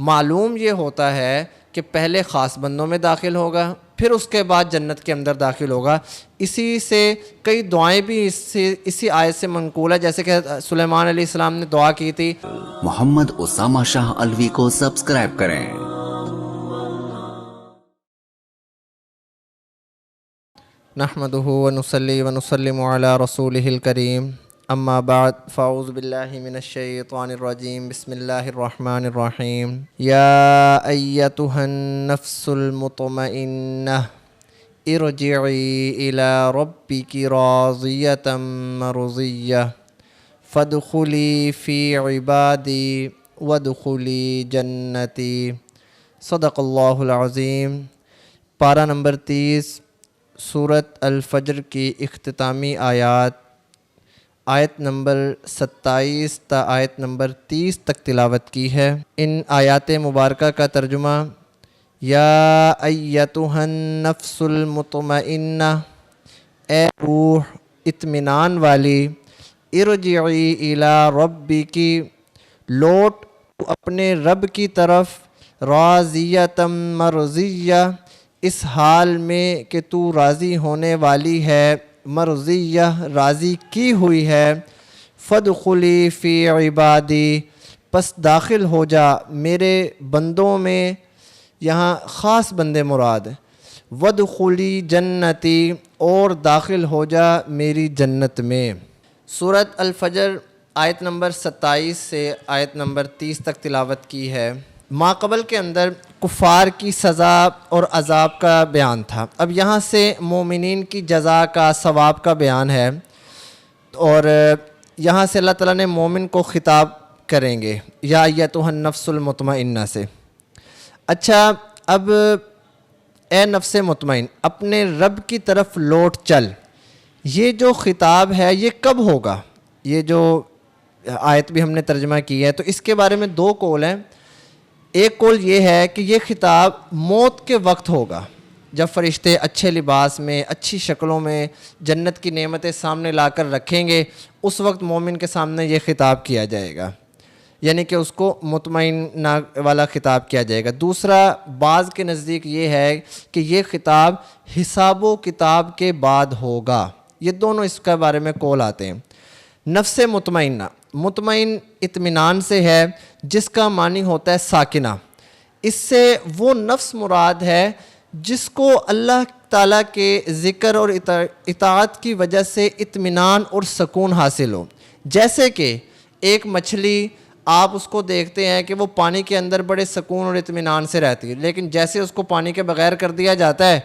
معلوم یہ ہوتا ہے کہ پہلے خاص بندوں میں داخل ہوگا، پھر اس کے بعد جنت کے اندر داخل ہوگا۔ اسی سے کئی دعائیں بھی اسی آیت سے منقول ہے، جیسے کہ سلیمان علیہ السلام نے دعا کی تھی۔ محمد اسامہ شاہ الوی کو سبسکرائب کریں۔ نحمدہ ونصلی ونسلم علی رسولہ الکریم، اما بعد فاعوذ باللہ من الشیطان الرجیم، بسم اللہ الرحمن الرحیم۔ یا ایتھا النفس المطمئنہ ارجعی الی ربک راضیۃ مرضیہ فادخلی فی عبادی وادخلی جنتی۔ صدق اللہ العظیم۔ پارہ نمبر 30 سورۃ الفجر کی اختتامی آیت نمبر 27 تا آیت نمبر 30 تک تلاوت کی ہے۔ ان آیات مبارکہ کا ترجمہ: یا ایتھا النفس المطمئنہ، اے روح اطمینان والی، ارجعی الی ربک، لوٹ اپنے رب کی طرف، راضیۃ مرضیہ، اس حال میں کہ تو راضی ہونے والی ہے، مرضیہ راضی کی ہوئی ہے، فادخلی فی عبادی، پس داخل ہو جا میرے بندوں میں، یہاں خاص بندے مراد، وادخلی جنتی، اور داخل ہو جا میری جنت میں۔ سورۃ الفجر آیت نمبر 27 سے آیت نمبر 30 تک تلاوت کی ہے۔ ماقبل کے اندر کفار کی سزا اور عذاب کا بیان تھا، اب یہاں سے مومنین کی جزا کا، ثواب کا بیان ہے، اور یہاں سے اللہ تعالیٰ نے مومن کو خطاب کریں گے یا ایتھا النفس المطمئنہ سے۔ اچھا، اب اے نفس مطمئن، اپنے رب کی طرف لوٹ چل، یہ جو خطاب ہے یہ کب ہوگا؟ یہ جو آیت بھی ہم نے ترجمہ کی ہے، تو اس کے بارے میں دو قول ہیں۔ ایک قول یہ ہے کہ یہ خطاب موت کے وقت ہوگا، جب فرشتے اچھے لباس میں، اچھی شکلوں میں جنت کی نعمتیں سامنے لا کر رکھیں گے، اس وقت مومن کے سامنے یہ خطاب کیا جائے گا، یعنی کہ اس کو مطمئن والا خطاب کیا جائے گا۔ دوسرا، بعض کے نزدیک یہ ہے کہ یہ خطاب حساب و کتاب کے بعد ہوگا۔ یہ دونوں اس کے بارے میں قول آتے ہیں۔ نفس مطمئنہ، مطمئن اطمینان سے ہے، جس کا معنی ہوتا ہے ساکنہ۔ اس سے وہ نفس مراد ہے جس کو اللہ تعالیٰ کے ذکر اور اطاعت کی وجہ سے اطمینان اور سکون حاصل ہو۔ جیسے کہ ایک مچھلی، آپ اس کو دیکھتے ہیں کہ وہ پانی کے اندر بڑے سکون اور اطمینان سے رہتی ہے، لیکن جیسے اس کو پانی کے بغیر کر دیا جاتا ہے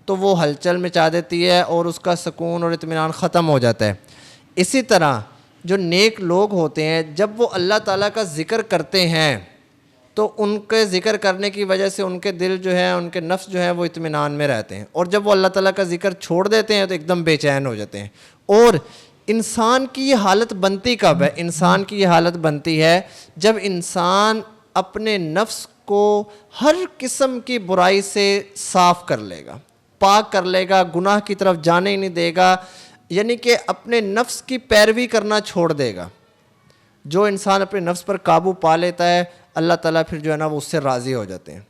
تو وہ ہلچل مچا دیتی ہے اور اس کا سکون اور اطمینان ختم ہو جاتا ہے۔ اسی طرح جو نیک لوگ ہوتے ہیں، جب وہ اللہ تعالیٰ کا ذکر کرتے ہیں تو ان کے ذکر کرنے کی وجہ سے ان کے دل جو ہے، ان کے نفس جو ہے وہ اطمینان میں رہتے ہیں، اور جب وہ اللہ تعالیٰ کا ذکر چھوڑ دیتے ہیں تو ایک دم بے چین ہو جاتے ہیں۔ اور انسان کی یہ حالت بنتی کب ہے؟ انسان کی یہ حالت بنتی ہے جب انسان اپنے نفس کو ہر قسم کی برائی سے صاف کر لے گا، پاک کر لے گا، گناہ کی طرف جانے ہی نہیں دے گا، یعنی کہ اپنے نفس کی پیروی کرنا چھوڑ دے گا۔ جو انسان اپنے نفس پر قابو پا لیتا ہے، اللہ تعالیٰ پھر جو ہے نا وہ اس سے راضی ہو جاتے ہیں۔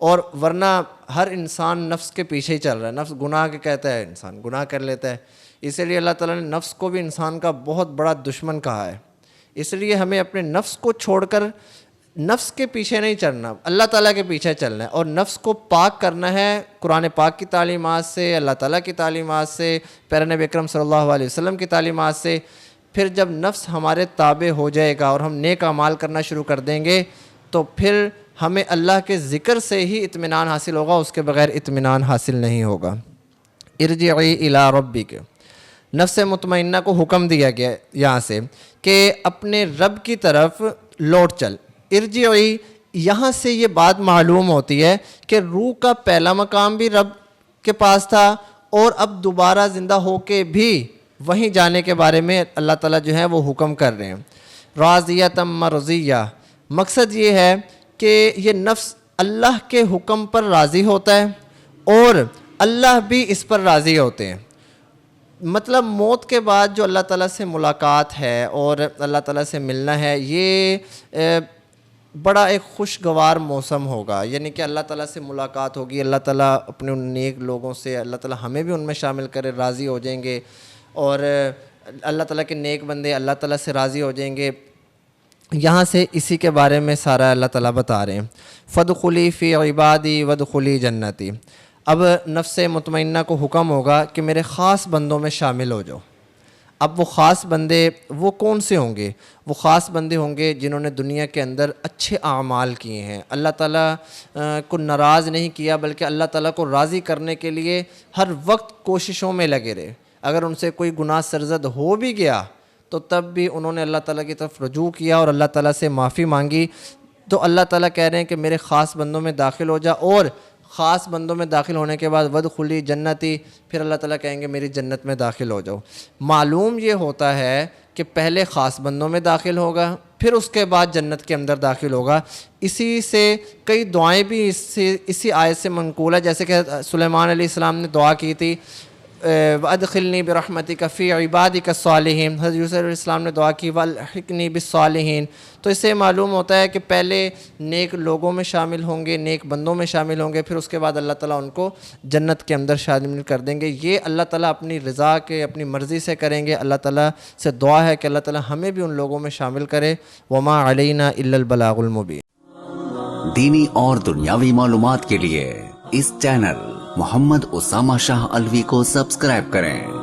اور ورنہ ہر انسان نفس کے پیچھے ہی چل رہا ہے، نفس گناہ کے کہتا ہے، انسان گناہ کر لیتا ہے۔ اسی لیے اللہ تعالیٰ نے نفس کو بھی انسان کا بہت بڑا دشمن کہا ہے۔ اس لیے ہمیں اپنے نفس کو چھوڑ کر نفس کے پیچھے نہیں چلنا، اللہ تعالیٰ کے پیچھے چلنا ہے، اور نفس کو پاک کرنا ہے قرآن پاک کی تعلیمات سے، اللہ تعالیٰ کی تعلیمات سے، پیارے نبی اکرم صلی اللہ علیہ وسلم کی تعلیمات سے۔ پھر جب نفس ہمارے تابع ہو جائے گا اور ہم نیک اعمال کرنا شروع کر دیں گے تو پھر ہمیں اللہ کے ذکر سے ہی اطمینان حاصل ہوگا، اس کے بغیر اطمینان حاصل نہیں ہوگا۔ ارجعی الی ربک، نفس مطمئنہ کو حکم دیا گیا یہاں سے کہ اپنے رب کی طرف لوٹ چل۔ ارجعی، یہاں سے یہ بات معلوم ہوتی ہے کہ روح کا پہلا مقام بھی رب کے پاس تھا، اور اب دوبارہ زندہ ہو کے بھی وہیں جانے کے بارے میں اللہ تعالیٰ جو ہے وہ حکم کر رہے ہیں۔ راضیۃ مرضیہ، مقصد یہ ہے کہ یہ نفس اللہ کے حکم پر راضی ہوتا ہے اور اللہ بھی اس پر راضی ہوتے ہیں۔ مطلب موت کے بعد جو اللہ تعالیٰ سے ملاقات ہے اور اللہ تعالیٰ سے ملنا ہے، یہ بڑا ایک خوشگوار موسم ہوگا، یعنی کہ اللہ تعالیٰ سے ملاقات ہوگی، اللہ تعالیٰ اپنے ان نیک لوگوں سے، اللہ تعالیٰ ہمیں بھی ان میں شامل کرے، راضی ہو جائیں گے، اور اللہ تعالیٰ کے نیک بندے اللہ تعالیٰ سے راضی ہو جائیں گے۔ یہاں سے اسی کے بارے میں سارا اللہ تعالیٰ بتا رہے ہیں، فادخلی فی عبادی وادخلی جنتی۔ اب نفس مطمئنہ کو حکم ہوگا کہ میرے خاص بندوں میں شامل ہو جاؤ۔ اب وہ خاص بندے وہ کون سے ہوں گے؟ وہ خاص بندے ہوں گے جنہوں نے دنیا کے اندر اچھے اعمال کیے ہیں، اللہ تعالیٰ کو ناراض نہیں کیا، بلکہ اللہ تعالیٰ کو راضی کرنے کے لیے ہر وقت کوششوں میں لگے رہے۔ اگر ان سے کوئی گناہ سرزد ہو بھی گیا تو تب بھی انہوں نے اللہ تعالیٰ کی طرف رجوع کیا اور اللہ تعالیٰ سے معافی مانگی۔ تو اللہ تعالیٰ کہہ رہے ہیں کہ میرے خاص بندوں میں داخل ہو جا، اور خاص بندوں میں داخل ہونے کے بعد وادخلی جنتی، پھر اللہ تعالیٰ کہیں گے میری جنت میں داخل ہو جاؤ۔ معلوم یہ ہوتا ہے کہ پہلے خاص بندوں میں داخل ہوگا، پھر اس کے بعد جنت کے اندر داخل ہوگا۔ اسی سے کئی دعائیں بھی اسی آیت سے منقول ہے، جیسے کہ سلیمان علیہ السلام نے دعا کی تھی وَأَدْخِلْنِي بِرَحْمَتِكَ فِي عِبَادِكَ الصَّالِحِينَ، حضرت یوسف علیہ السلام نے دعا کی وَأَلْحِقْنِي بِالصَّالِحِينَ۔ تو اس سے معلوم ہوتا ہے کہ پہلے نیک لوگوں میں شامل ہوں گے، نیک بندوں میں شامل ہوں گے، پھر اس کے بعد اللہ تعالیٰ ان کو جنت کے اندر شامل کر دیں گے۔ یہ اللہ تعالیٰ اپنی رضا کے، اپنی مرضی سے کریں گے۔ اللہ تعالیٰ سے دعا ہے کہ اللہ تعالیٰ ہمیں بھی ان لوگوں میں شامل کرے۔ وَمَا عَلَيْنَا إِلَّا الْبَلَاغُ الْمُبِينُ۔ دینی اور دنیاوی معلومات کے لیے اس چینل محمد اسامہ شاہ الوی کو سبسکرائب کریں۔